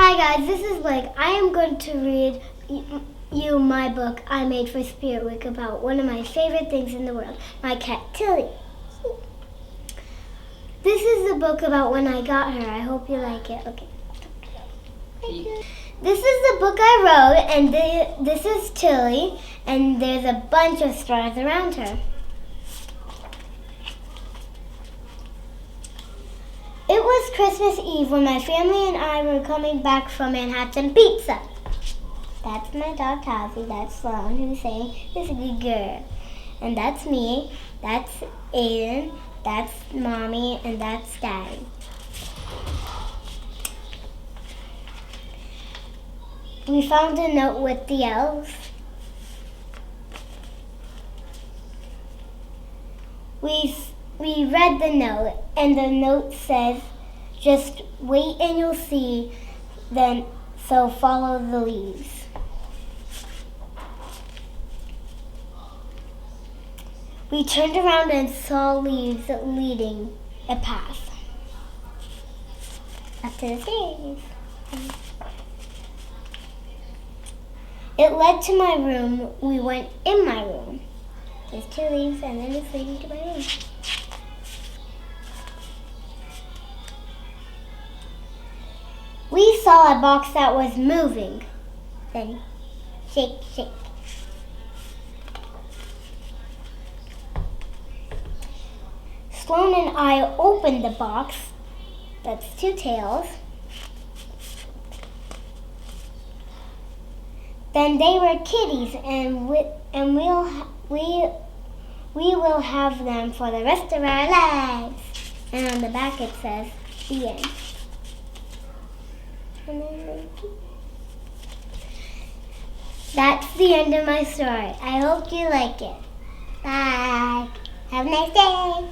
Hi guys, this is Blake. I am going to read you my book I made for Spirit Week about one of my favorite things in the world, my cat Tilly. This is the book about when I got her. I hope you like it. Okay. This is the book I wrote, and this is Tilly, and there's a bunch of stars around her. It was Christmas Eve when my family and I were coming back from Manhattan Pizza. That's my dog Tazi, that's Sloan, who's saying this is a good girl. And that's me, that's Aiden, that's Mommy, and that's Daddy. We found a note with the elves. We read the note, and the note says, just wait and you'll see, then so follow the leaves. We turned around and saw leaves leading a path up to the stairs. It led to my room. We went in my room. There's 2 leaves and then it's leading to my room. We saw a box that was moving. Then shake, shake. Sloan and I opened the box. That's 2 tails. Then they were kitties, and we will have them for the rest of our lives. And on the back it says, the end. That's the end of my story. I hope you like it. Bye. Have a nice day.